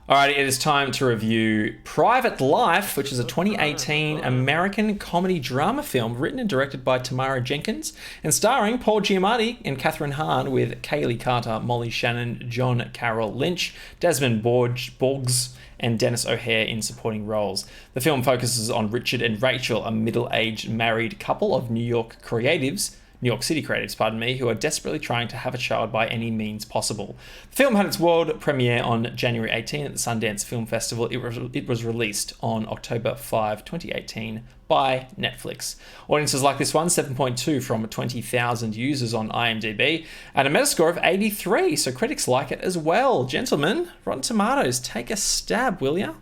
Alright, it is time to review Private Life, which is a 2018 American comedy drama film written and directed by Tamara Jenkins and starring Paul Giamatti and Catherine Hahn with Kaylee Carter, Molly Shannon, John Carroll Lynch, Desmond Borges, and Dennis O'Hare in supporting roles. The film focuses on Richard and Rachel, a middle-aged married couple of New York City creatives, who are desperately trying to have a child by any means possible. The film had its world premiere on January 18 at the Sundance Film Festival. It was released on October 5, 2018 by Netflix. Audiences like this one, 7.2 from 20,000 users on IMDb, and a Metascore of 83, so critics like it as well. Gentlemen, Rotten Tomatoes, take a stab, will ya?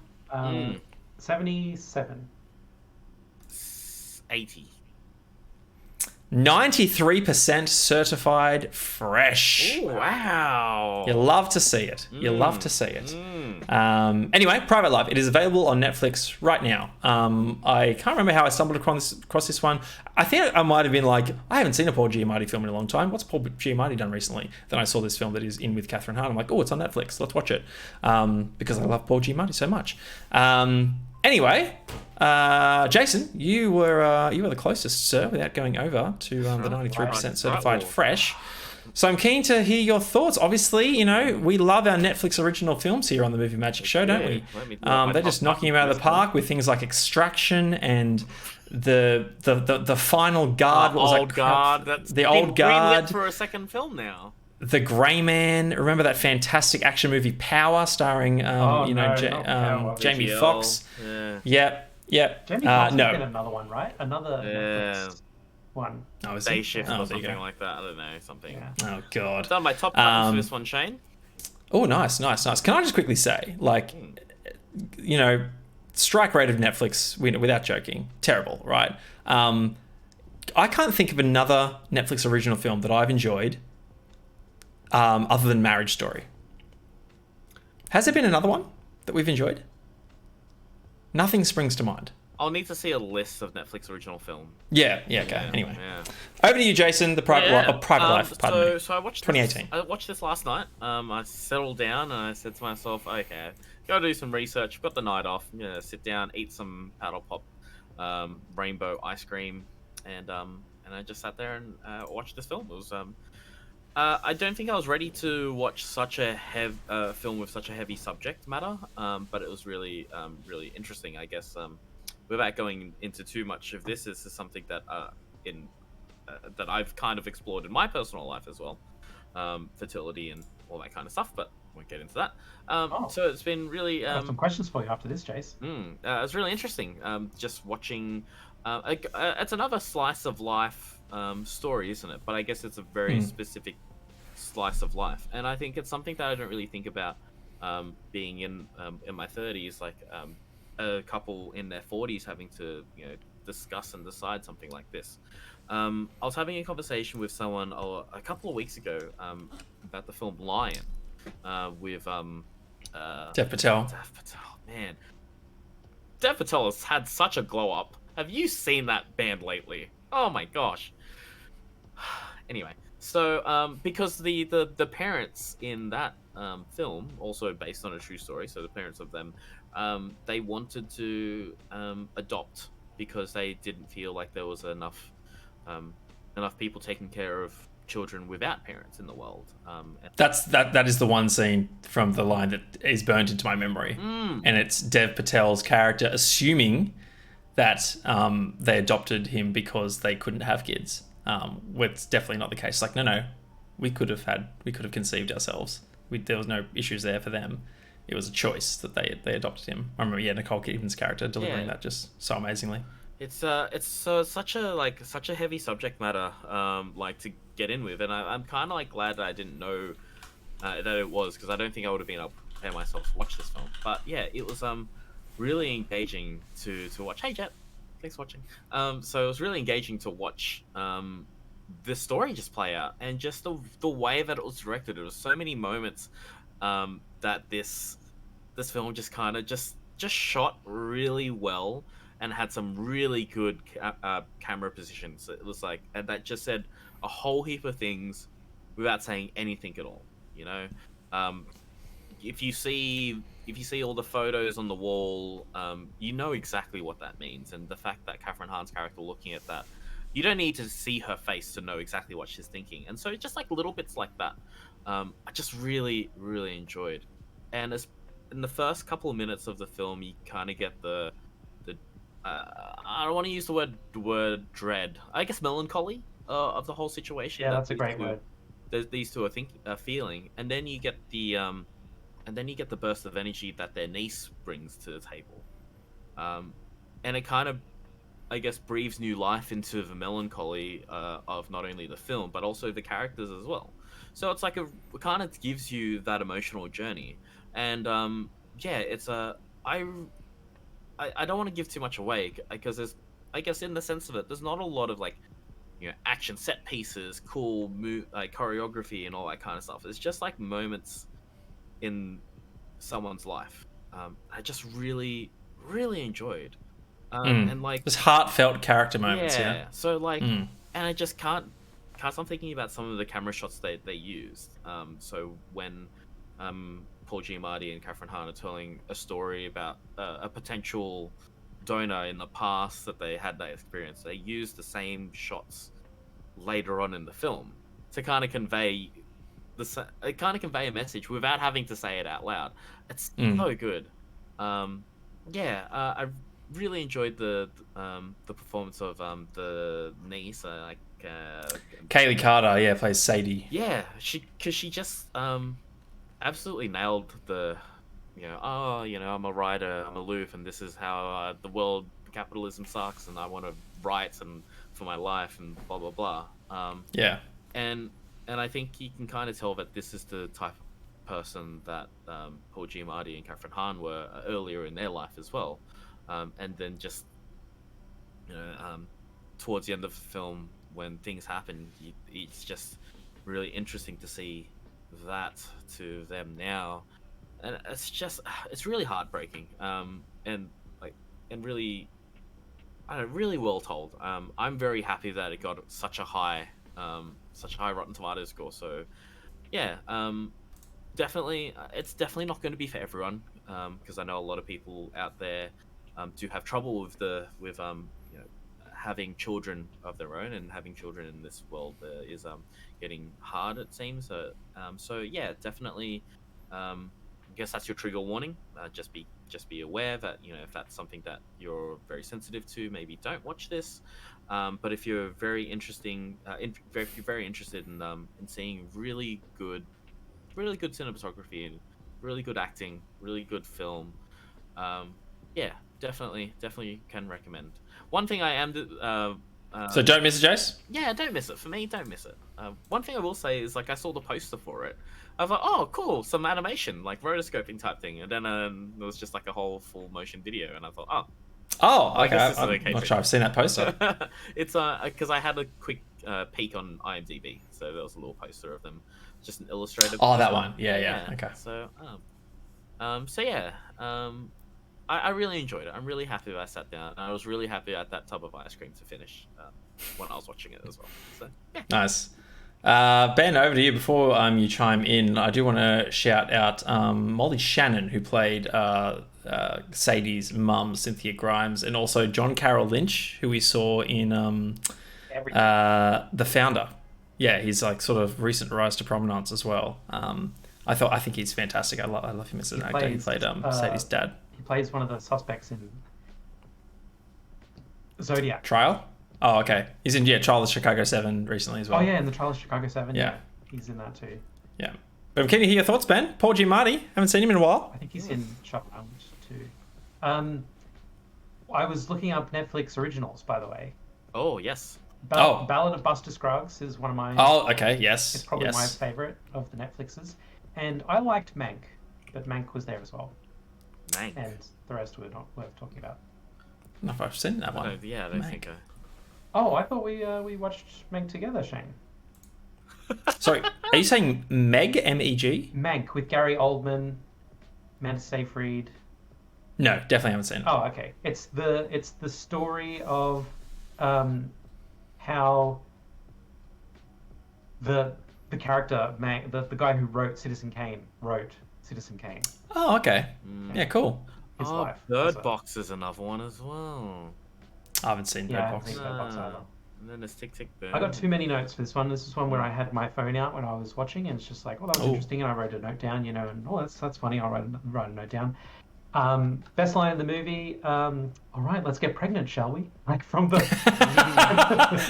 77. 80. 93% certified fresh. Ooh, wow. You love to see it. You love to see it. Anyway, Private Life. It is available on Netflix right now. I can't remember how I stumbled across this one. I think I might have been like, I haven't seen a Paul Giamatti film in a long time. What's Paul Giamatti done recently? Then I saw this film that is in with Catherine Hahn. I'm like, oh, it's on Netflix. Let's watch it. Because I love Paul Giamatti so much. Anyway, Jason, you were the closest, sir, without going over to the 93% certified fresh. So I'm keen to hear your thoughts. Obviously, we love our Netflix original films here on the Movie Magic Show, don't we? They're just knocking them out of the park with things like Extraction and the Final Guard. The Old Guard. That's the Old Guard for a second film now. The Grey Man. Remember that fantastic action movie Power, starring Jamie Foxx? Yep. Jamie Foxx has been another one, right? Another Netflix one. Oh, Day Shift or something like that. I don't know, something. Yeah. Oh god. I've done my top buttons for this one, Shane. Oh, nice. Can I just quickly say, strike rate of Netflix, without joking, terrible, right? I can't think of another Netflix original film that I've enjoyed other than Marriage Story. Has there been another one that we've enjoyed? Nothing springs to mind. I'll need to see a list of Netflix original film. Yeah, okay. Anyway. Over to you, Jason, the Private Life. So I watched 2018. I watched this last night. I settled down and I said to myself, okay, gotta do some research. I've got the night off. I'm gonna sit down, eat some paddle pop, rainbow ice cream, and I just sat there and watched this film. It was I don't think I was ready to watch such a film with such a heavy subject matter, but it was really really interesting, I guess. Without going into too much of this is something that that I've kind of explored in my personal life as well, fertility and all that kind of stuff, but we won't get into that. So it's been really I have some questions for you after this, Jace. It's really interesting just watching. It's another slice of life story, isn't it? But I guess it's a very specific slice of life, and I think it's something that I don't really think about being in my 30s, like a couple in their 40s having to discuss and decide something like this. I was having a conversation with someone a couple of weeks ago about the film Lion with Dev Patel. Man, Dev Patel has had such a glow up. Have you seen that band lately? Oh my gosh. Anyway, so because the parents in that film, also based on a true story, so the parents of them, they wanted to adopt because they didn't feel like there was enough people taking care of children without parents in the world. That is the one scene from the line that is burnt into my memory, and it's Dev Patel's character assuming that they adopted him because they couldn't have kids. It's definitely not the case. Like, no, we could have conceived ourselves. There was no issues there for them. It was a choice that they adopted him. I remember, Nicole Kidman's character delivering that just so amazingly. It's such a heavy subject matter, to get in with, and I'm kind of glad that I didn't know that it was, because I don't think I would have been able to prepare myself to watch this film. But yeah, it was really engaging to watch. Hey Jet, thanks for watching. So it was really engaging to watch the story just play out, and just the way that it was directed. There was so many moments that this film just kind of just shot really well, and had some really good camera positions. It was and that just said a whole heap of things without saying anything at all. if you see all the photos on the wall, you know exactly what that means. And the fact that Catherine Hahn's character looking at that, you don't need to see her face to know exactly what she's thinking. And so just like little bits like that, I just really, really enjoyed. And as in the first couple of minutes of the film, you kind of get the I don't want to use the word dread. I guess melancholy of the whole situation. Yeah, that's a great word. These two are feeling, and then you get the burst of energy that their niece brings to the table, and it kind of, I guess, breathes new life into the melancholy of not only the film but also the characters as well. So it's like it kind of gives you that emotional journey, and yeah, it's I don't want to give too much away because there's, I guess, in the sense of it, there's not a lot of like, you know, action set pieces, cool like choreography and all that kind of stuff. It's just like moments in someone's life. I just really, really enjoyed, and like just heartfelt character moments. Yeah. So like, and I just can't stop thinking about some of the camera shots they used. So when Paul Giamatti and Catherine Hahn are telling a story about a potential donor in the past that they had that experience, they use the same shots later on in the film to kind of convey a message without having to say it out loud. It's so good. I really enjoyed the performance of the niece, Kaylee Carter, plays Sadie. Yeah, she just absolutely nailed the, I'm a writer, I'm aloof, and this is how the world, capitalism sucks, and I want to write and for my life and blah blah blah. And I think you can kind of tell that this is the type of person that Paul Giamatti and Catherine Hahn were earlier in their life as well. And then just towards the end of the film, when things happen, it's just really interesting to see that to them now, and it's really heartbreaking, and really, I don't know, really well told. I'm very happy that it got such a high Rotten Tomatoes score. So yeah, definitely, it's definitely not going to be for everyone, because I know a lot of people out there do have trouble with having children of their own, and having children in this world is getting hard, it seems. So yeah, definitely. I guess that's your trigger warning. Just be aware that, if that's something that you're very sensitive to, maybe don't watch this. But if you're very interested in seeing really good cinematography and really good acting, really good film, yeah, definitely can recommend. One thing I am so don't miss it, Jace. Yeah, don't miss it. For me, don't miss it. One thing I will say is, like, I saw the poster for it. I was like, oh, cool, some animation, like rotoscoping type thing. And then there was just like a whole full motion video, and I thought, okay. I'm not sure I've seen that poster. It's because I had a quick peek on IMDb, so there was a little poster of them, just an illustrated. Oh, that one. Yeah. Okay. So, I really enjoyed it. I'm really happy that I sat down. I was really happy at that tub of ice cream to finish when I was watching it as well. So, yeah. Nice. Ben, over to you. Before you chime in, I do want to shout out Molly Shannon, who played Sadie's mum, Cynthia Grimes, and also John Carroll Lynch, who we saw in The Founder. Yeah, he's like sort of recent rise to prominence as well. I think he's fantastic. I love him as an actor. He played Sadie's dad. He plays one of the suspects in Zodiac. Trial? Oh, okay. He's in Trial of Chicago 7 recently as well. Oh yeah, in the Trial of Chicago 7. Yeah, he's in that too. Yeah. But I'm keen to hear your thoughts, Ben. Paul Giamatti. Haven't seen him in a while. I think he's in Shutter Island too. I was looking up Netflix originals, by the way. Oh yes. Ballad of Buster Scruggs is one of my. Oh, okay. Yes. It's probably my favorite of the Netflixes, and I liked Mank, but Mank was there as well. Mank. And the rest were not worth talking about. I don't know if I've seen that one. I don't think I. Oh, I thought we watched Mank together, Shane. Sorry, are you saying Meg, M-E-G? Mank with Gary Oldman, Amanda Seyfried. No, definitely haven't seen it. Oh, okay. It's the story of how the character Mank, the guy who wrote Citizen Kane, wrote Citizen Kane. Oh, okay. Mm. Yeah, cool. His Oh, life. Bird So- Box is another one as well. I haven't seen Yeah, I Bird haven't Box. seen Bird Box either. And then there's Tick Tick Boom. I got too many notes for this one. This is one where I had my phone out when I was watching, and it's just like, oh, that was Oh. interesting, and I wrote a note down, and oh, that's funny. I'll write a note down. Best line in the movie. All right, let's get pregnant, shall we? Like from the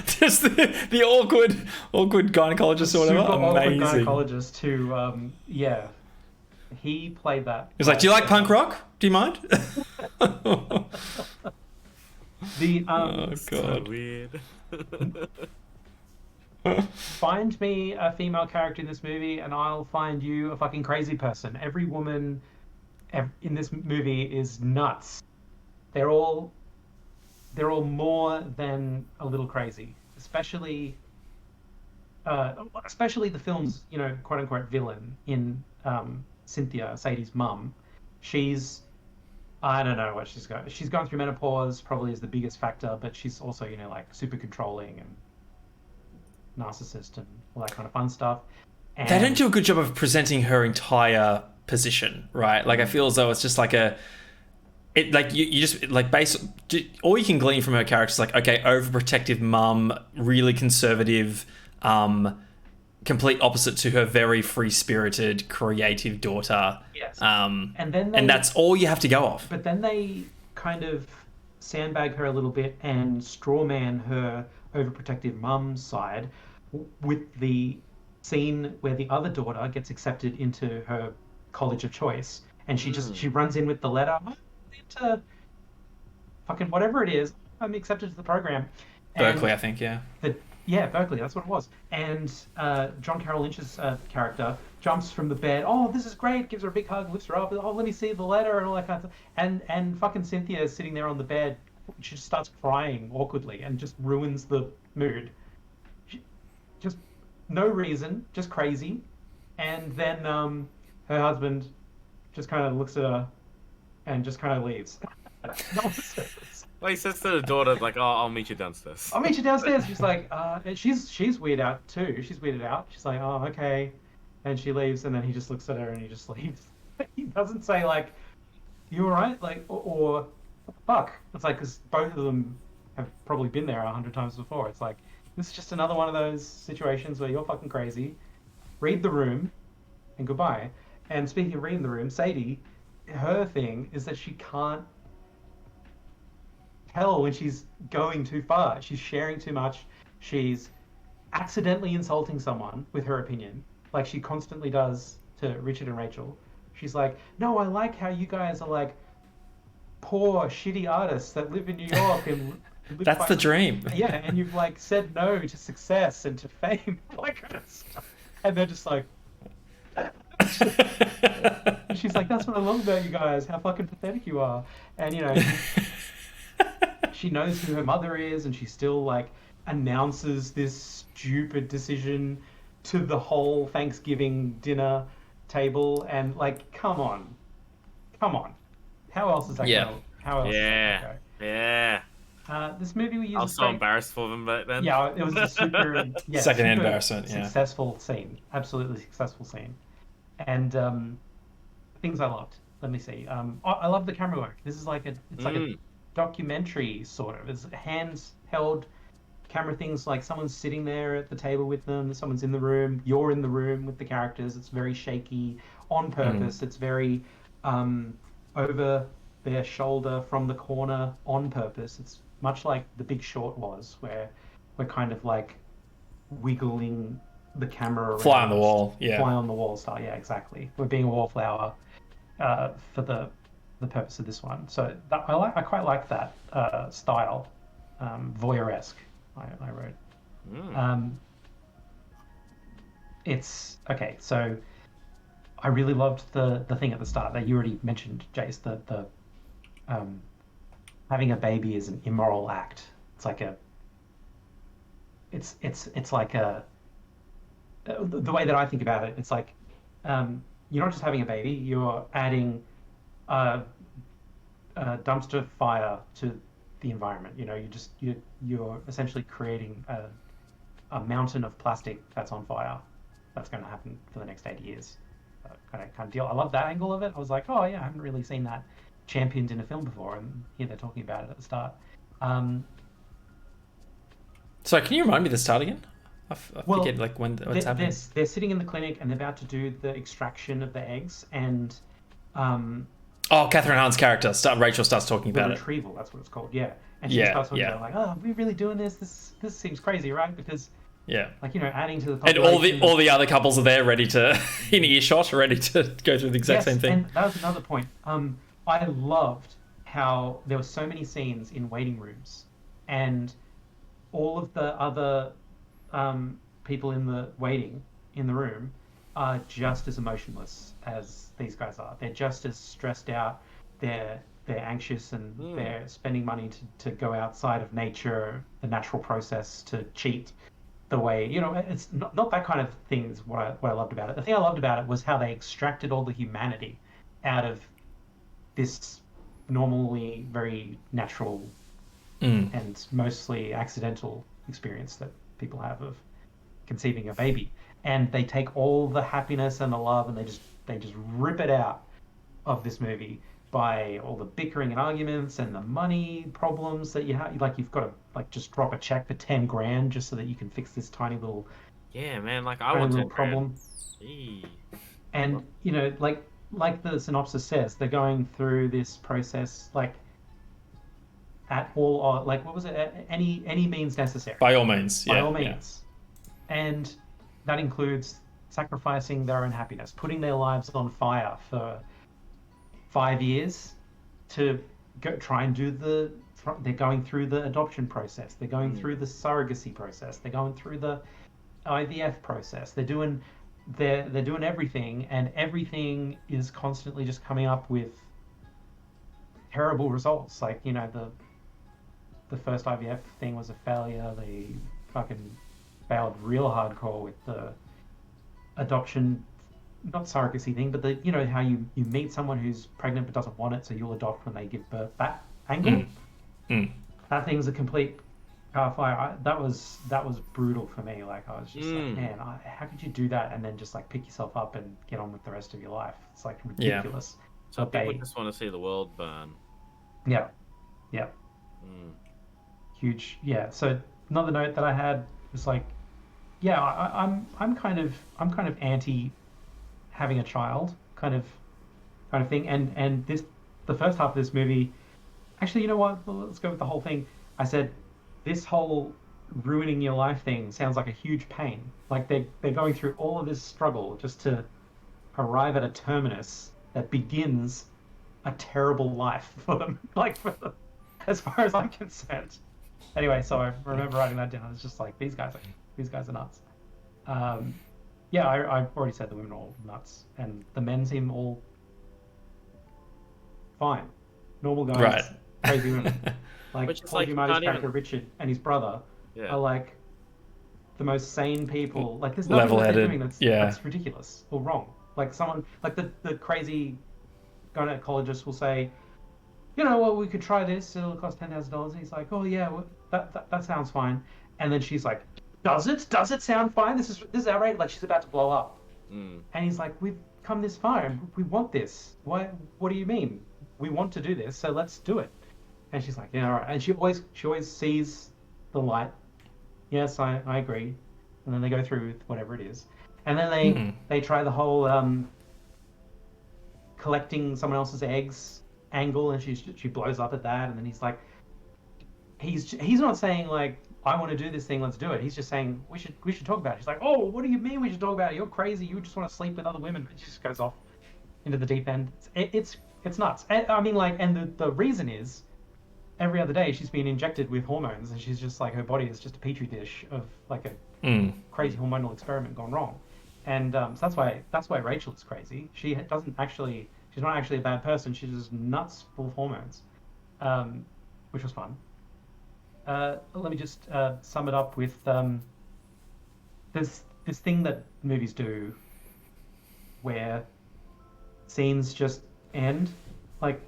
Just the awkward gynecologist or whatever. super awkward Amazing. gynecologist who, yeah, he played that. He's like, "Do you like punk rock? Do you mind?" The Oh So god. weird. find me a female character in this movie, and I'll find you a fucking crazy person. Every woman in this movie is nuts. They're all more than a little crazy, especially the film's quote unquote villain in Cynthia, Sadie's mum. I don't know what she's got. She's gone through menopause, probably is the biggest factor, but she's also like super controlling and narcissist and all that kind of fun stuff. And They don't do a good job of presenting her entire position, right? Like I feel as though it's just like you just like all you can glean from her character is like, okay, overprotective mum, really conservative, complete opposite to her very free-spirited, creative daughter. Yes. And then that's all you have to go off. But then they kind of sandbag her a little bit and strawman her overprotective mum's side with the scene where the other daughter gets accepted into her college of choice, and she runs in with the letter, "I'm into fucking whatever it is, I'm accepted to the program." And Berkeley, I think, yeah. Yeah, Berkeley, that's what it was. And John Carroll Lynch's character jumps from the bed. Oh, this is great! Gives her a big hug, lifts her up. Oh, let me see the letter and all that kind of stuff. And fucking Cynthia is sitting there on the bed. She just starts crying awkwardly and just ruins the mood. Just no reason, just crazy. And then her husband just kind of looks at her and just kind of leaves. Well, he says to the daughter, like, "Oh, I'll meet you downstairs." I'll meet you downstairs. She's like, and she's weirded out too. She's weirded out. She's like, oh, okay. And she leaves, and then he just looks at her and he just leaves. He doesn't say like, you all right? Like, or fuck. It's like, because both of them have probably been there 100 times before. It's like, this is just another one of those situations where you're fucking crazy. Read the room, and goodbye. And speaking of reading the room, Sadie, her thing is that she can't tell when she's going too far. She's sharing too much. She's accidentally insulting someone with her opinion, like she constantly does to Richard and Rachel. She's like, no, I like how you guys are like poor, shitty artists that live in New York and live That's the dream. Yeah, and you've like said no to success and to fame, like kind of stuff. And they're just like, and she's like, that's what I love about you guys, how fucking pathetic you are. And she knows who her mother is, and she still like announces this stupid decision to the whole Thanksgiving dinner table. And like, come on, how else is that Yeah. going? How else? Yeah. Is that Yeah. this movie we use. I was so embarrassed for them back then. Yeah, it was a super Second-hand super embarrassment, yeah. successful scene, absolutely successful scene, and things I loved. Let me see. I love the camera work. This is like it's like a documentary sort of. It's handheld camera things. Like someone's sitting there at the table with them. Someone's in the room. You're in the room with the characters. It's very shaky on purpose. It's very over their shoulder from the corner on purpose. It's much like The Big Short was, where we're kind of like wiggling the camera around. Fly on the wall, yeah. Fly on the wall style, yeah, exactly. We're being a wallflower for the purpose of this one. So I quite like that style, voyeuresque. I wrote. It's okay. So I really loved the thing at the start that you already mentioned, Jace. The having a baby is an immoral act. It's like it's like the way that I think about it. It's like you're not just having a baby. You're adding a dumpster fire to the environment. You're essentially creating a mountain of plastic that's on fire. That's going to happen for the next 80 years. kind of deal. I love that angle of it. I was like, oh yeah, I haven't really seen that championed in a film before, and here they're talking about it at the start. So can you remind me the start again? I Well, forget like what's happening. they're sitting in the clinic and they're about to do the extraction of the eggs, and Oh, Catherine Hahn's character. Rachel starts talking the about it. retrieval, that's what it's called. Yeah, and she Yeah, starts talking yeah. about like, oh, are we really doing this? This seems crazy, right? Because Yeah. like, you know, adding to the And population. all the other couples are there, ready to in earshot, ready to go through the exact same thing. And that was another point. I loved how there were so many scenes in waiting rooms, and all of the other people in the room are just as emotionless as these guys are. They're just as stressed out. They're anxious, and they're spending money to go outside of nature, the natural process, to cheat. The way, you know, it's not that kind of thing is what I loved about it. The thing I loved about it was how they extracted all the humanity out of this normally very natural and mostly accidental experience that people have of conceiving a baby, and they take all the happiness and the love and they just rip it out of this movie by all the bickering and arguments and the money problems that you have. Like, you've got to like just drop a check for 10 grand just so that you can fix this tiny little Yeah, man. Like, I want to problem. And you know, like the synopsis says, they're going through this process like at all, like, what was it? At any means necessary. By all means, yeah. By all means. And that includes sacrificing their own happiness, putting their lives on fire for 5 years to try and do they're going through the adoption process. They're going through the surrogacy process. They're going through the IVF process. They're doing everything, and everything is constantly just coming up with terrible results. Like, you know, the first IVF thing was a failure. They fucking failed real hardcore with the adoption, not surrogacy thing, but the, you know, how you meet someone who's pregnant but doesn't want it, so you'll adopt when they give birth. That angle, that thing's a complete car fire. That was brutal for me. Like, I was just like, man, how could you do that and then just like pick yourself up and get on with the rest of your life? It's like ridiculous. So people just want to see the world burn. Yeah. Huge. Yeah. So another note that I had was like, yeah, I'm kind of anti having a child kind of thing. And the first half of this movie, actually, you know what? Let's go with the whole thing. I said, this whole ruining your life thing sounds like a huge pain. Like, they're going through all of this struggle just to arrive at a terminus that begins a terrible life for them. Like, as far as I'm concerned. Anyway, so I remember writing that down. It's just like, these guys are nuts. Yeah, I've already said the women are all nuts, and the men seem all fine, normal guys, right. Crazy women. Like, Which is Paul like, Giamatti's character even... Richard and his brother are like the most sane people. Like, there's nothing that they're doing that's ridiculous or wrong. Like, someone like the crazy gynecologist will say, you know, well, we could try this. It'll cost $10,000. And he's like, oh yeah, well, that sounds fine. And then she's like, does it sound fine? This is outrageous. Like, she's about to blow up. And he's like, we've come this far and we want this. Why? What do you mean? We want to do this, so let's do it. And she's like, yeah, all right. And she always sees the light. Yes, I agree. And then they go through with whatever it is. And then they try the whole collecting someone else's eggs angle, and she blows up at that. And then he's like, he's not saying like, I want to do this thing, let's do it. He's just saying we should talk about it. She's like, oh, what do you mean we should talk about it? You're crazy. You just want to sleep with other women. But she just goes off into the deep end. It's nuts. And, I mean, like, and the reason is, every other day she's being injected with hormones, and she's just like, her body is just a petri dish of like a crazy hormonal experiment gone wrong. And so that's why Rachel is crazy. She's not actually a bad person. She's just nuts full of hormones, which was fun. Let me just sum it up with this thing that movies do where scenes just end. Like,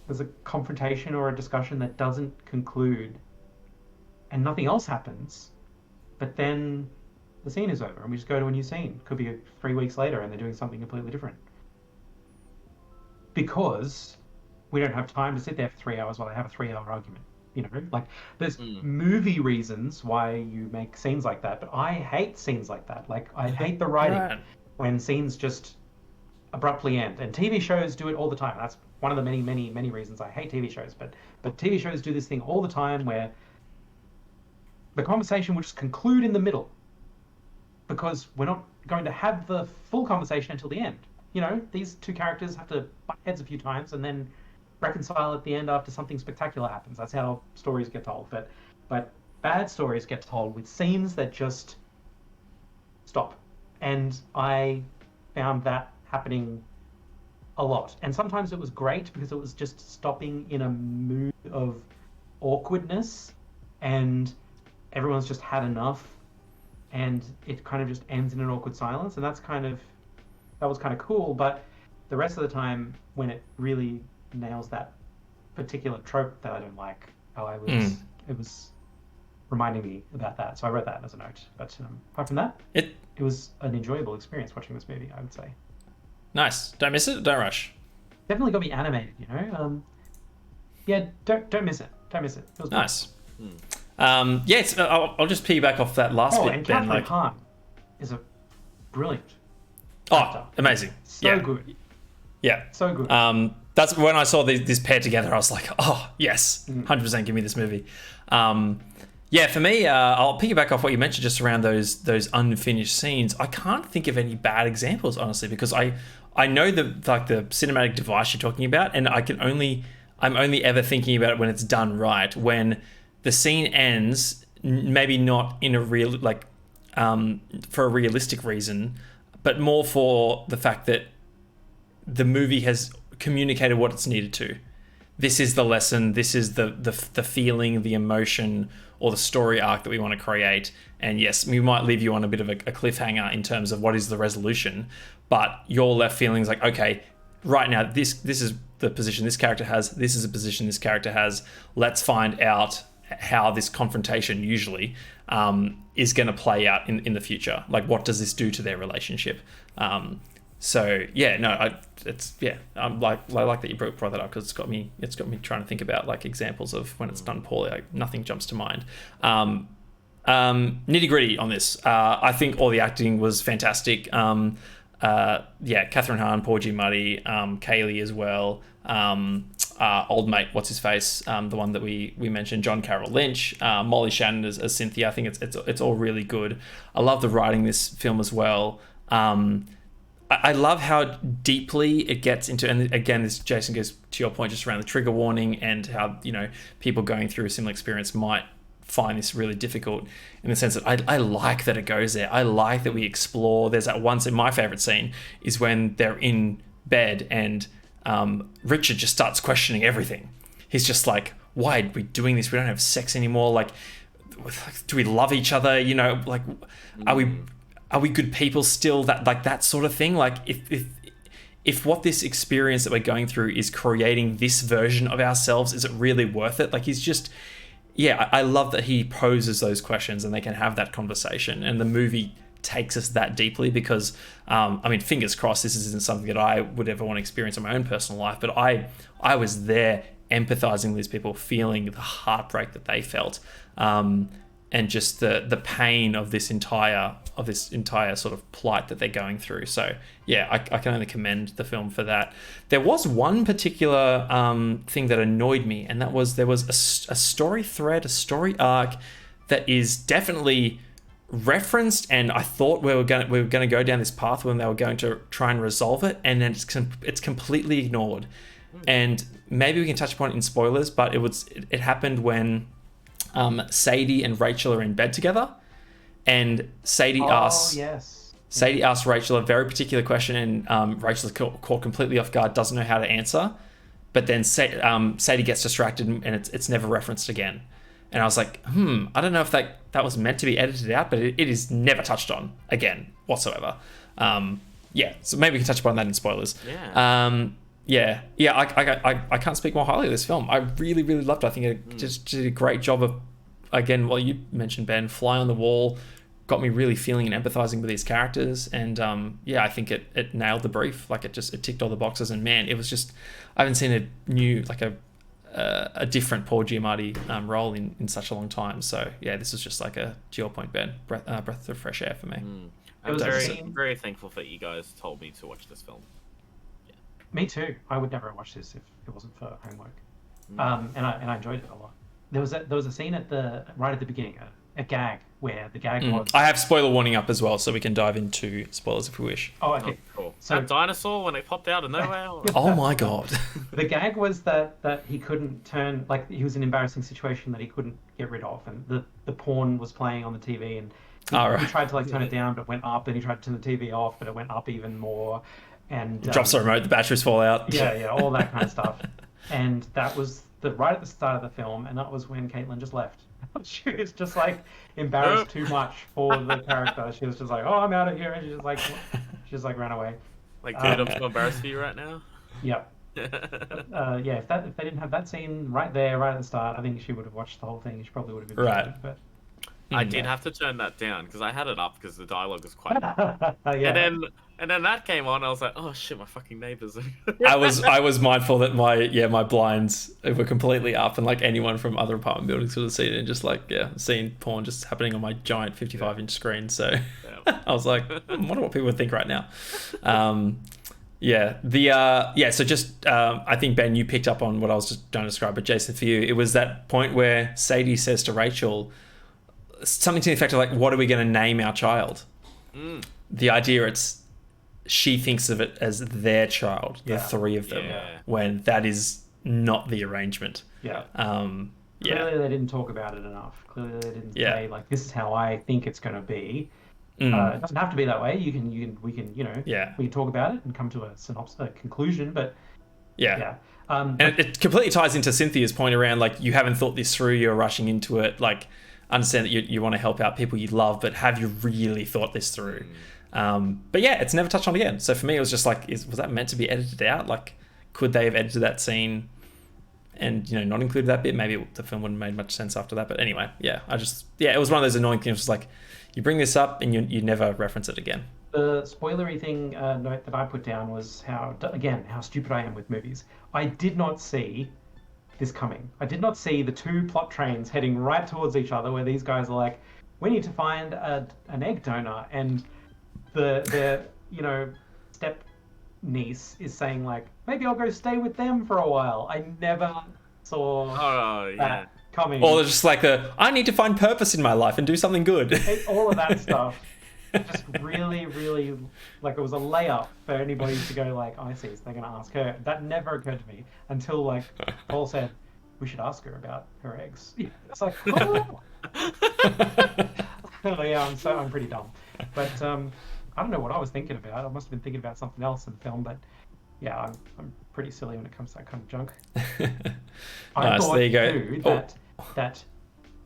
there's a confrontation or a discussion that doesn't conclude and nothing else happens, but then the scene is over and we just go to a new scene. Could be 3 weeks later and they're doing something completely different. because we don't have time to sit there for 3 hours while they have a 3 hour argument. You know, like there's Mm. movie reasons why you make scenes like that, but I hate scenes like that. Like I hate the writing Right. when scenes just abruptly end. And TV shows do it all the time. That's one of the many, many, many reasons I hate TV shows. But TV shows do this thing all the time where the conversation will just conclude in the middle because we're not going to have the full conversation until the end. You know, these two characters have to butt heads a few times and then reconcile at the end after something spectacular happens. That's how stories get told. But bad stories get told with scenes that just stop. And I found that happening a lot. And sometimes it was great because it was just stopping in a mood of awkwardness and everyone's just had enough and it kind of just ends in an awkward silence. And that was kind of cool. But the rest of the time when it really nails that particular trope that I don't like, it was reminding me about that. So I wrote that as a note. But apart from that, it was an enjoyable experience watching this movie, I would say. Nice. Don't miss it. Don't rush. Definitely got me animated, you know. Yeah, don't miss it. Don't miss it. It was Nice. Yes, I'll just piggyback off that last bit. And Ben, Catherine Hahn is a brilliant actor. Amazing. So good. Yeah. So good. That's when I saw this pair together. I was like, oh yes, 100% give me this movie. Yeah, for me, I'll piggyback off what you mentioned just around those unfinished scenes. I can't think of any bad examples, honestly, because I know the cinematic device you're talking about, and I'm only ever thinking about it when it's done right. When the scene ends, maybe not in a real for a realistic reason, but more for the fact that the movie has communicated what it's needed to. This is the lesson. This is the feeling, the emotion, or the story arc that we want to create. And yes, we might leave you on a bit of a cliffhanger in terms of what is the resolution, but you're left feeling like, okay, right now this is the position this character has. This is a position this character has. Let's find out how this confrontation usually is going to play out in the future. Like, what does this do to their relationship? So yeah, no, I like that you brought that up because it's got me trying to think about like examples of when it's done poorly. Like, nothing jumps to mind. Nitty gritty on this, I think all the acting was fantastic. Catherine Hahn, Paul Giamatti, Kaylee as well. Old mate, what's his face? The one that we mentioned, John Carroll Lynch, Molly Shannon as Cynthia. I think it's all really good. I love the writing in this film as well. I love how deeply it gets into, and again, this, Jason, goes to your point just around the trigger warning and how, you know, people going through a similar experience might find this really difficult, in the sense that I like that it goes there. I like that we explore. There's that one scene, my favorite scene is when they're in bed and Richard just starts questioning everything. He's just like, why are we doing this? We don't have sex anymore. Like, do we love each other? You know, like, are we good people still? That sort of thing. Like, if what this experience that we're going through is creating this version of ourselves, is it really worth it? Like, he's just, yeah, I love that he poses those questions and they can have that conversation. And the movie takes us that deeply because, I mean, fingers crossed this isn't something that I would ever want to experience in my own personal life, but I was there empathizing with these people, feeling the heartbreak that they felt. And just the pain of this entire sort of plight that they're going through. So yeah, I can only commend the film for that. There was one particular thing that annoyed me, and that was there was a story thread, a story arc that is definitely referenced, and I thought we were going to go down this path when they were going to try and resolve it, and then it's completely ignored. And maybe we can touch upon it in spoilers, but it happened when Sadie and Rachel are in bed together, and Sadie asks Rachel a very particular question, and Rachel's caught completely off guard, doesn't know how to answer, but then Sadie gets distracted, and it's never referenced again. And I was like, I don't know if that was meant to be edited out, but it is never touched on again whatsoever. So maybe we can touch upon that in spoilers. I can't speak more highly of this film. I really, really loved it. I think it just did a great job of, again, well, you mentioned, Ben, fly on the wall, got me really feeling and empathizing with these characters. And yeah, I think it nailed the brief. Like it ticked all the boxes. And man, it was just, I haven't seen a new, like a different Paul Giamatti role in such a long time. So yeah, this was just like to your point, Ben, breath of fresh air for me. I'm very thankful that you guys told me to watch this film. Yeah. Me too. I would never watch this if it wasn't for homework. And I enjoyed it a lot. There was a scene right at the beginning, a gag where the gag was. I have spoiler warning up as well, so we can dive into spoilers if we wish. Oh, okay. Oh, cool. So that dinosaur when it popped out of nowhere. Oh my god. The gag was that he couldn't turn, like he was in an embarrassing situation that he couldn't get rid of, and the porn was playing on the TV, and he tried to like turn it down, but it went up, and he tried to turn the TV off, but it went up even more, and drops the remote, the batteries fall out. Yeah, all that kind of stuff, and that was right at the start of the film, and that was when Caitlin just left. She was just like embarrassed too much for the character. She was just like, "Oh, I'm out of here," and she just like ran away. Like, dude, I'm so embarrassed for you right now. Yep. Yeah, if they didn't have that scene right there, right at the start, I think she would have watched the whole thing. She probably would have been right. But I did have to turn that down because I had it up because the dialogue was quite. Yeah. And then that came on. I was like, oh shit, my fucking neighbors. I was mindful that my blinds were completely up, and like anyone from other apartment buildings would have seen it, and just like seeing porn just happening on my giant 55-inch screen. So I was like, I wonder what people would think right now. So just I think, Ben, you picked up on what I was just trying to describe, but Jason, for you, it was that point where Sadie says to Rachel something to the effect of like, what are we going to name our child? The idea she thinks of it as their child, the three of them, when that is not the arrangement. Clearly they didn't talk about it enough. Clearly they didn't say like, this is how I think it's going to be. It doesn't have to be that way. We can talk about it and come to a conclusion, but and it completely ties into Cynthia's point around like, you haven't thought this through, you're rushing into it. Like, understand that you want to help out people you love, but have you really thought this through? But yeah, it's never touched on again. So for me, it was just like, was that meant to be edited out? Like, could they have edited that scene and not included that bit? Maybe the film wouldn't have made much sense after that. But anyway, it was one of those annoying things. Just like, you bring this up and you never reference it again. The spoilery thing note that I put down was how stupid I am with movies. I did not see this coming. I did not see the two plot trains heading right towards each other, where these guys are like, we need to find an egg donor, and their step niece is saying like, maybe I'll go stay with them for a while. I never saw that coming. Or just like I need to find purpose in my life and do something good. All of that stuff. Just really, really, like, it was a layup for anybody to go like, I see, so they're going to ask her. That never occurred to me until like Paul said, we should ask her about her eggs. It's like, oh. I'm pretty dumb. But I don't know what I was thinking about. I must have been thinking about something else in the film, but yeah, I'm pretty silly when it comes to that kind of junk. I thought, there you go. Too, that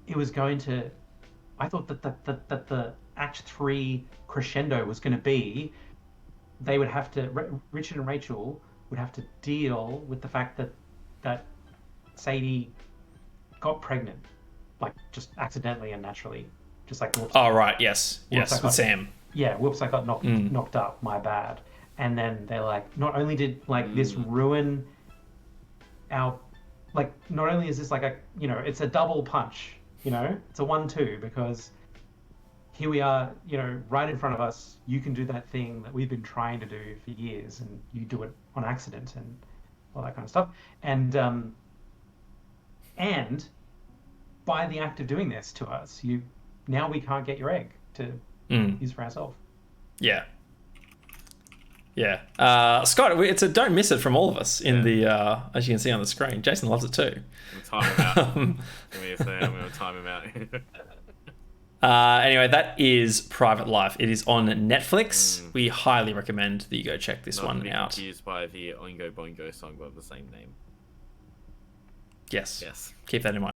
it was going to, I thought that the Act 3 crescendo was going to be, they would have to, Richard and Rachel would have to deal with the fact that Sadie got pregnant, like just accidentally and naturally, just like whoops. Oh right, yes, with Sam. Yeah, whoops, I got knocked up, my bad. And then they're like, not only did like this ruin our, like, not only is this like a, it's a double punch, it's a 1-2, because here we are, right in front of us. You can do that thing that we've been trying to do for years, and you do it on accident and all that kind of stuff. And by the act of doing this to us, now we can't get your egg to use for ourselves. Yeah. Scott, it's a don't miss it from all of us in the as you can see on the screen. Jason loves it too. I'm time him out. Give me a second. I'm going to time him out. Anyway, that is Private Life. It is on Netflix. We highly recommend that you go check this one out. Confused by the Oingo Boingo song of the same name. Yes. Keep that in mind.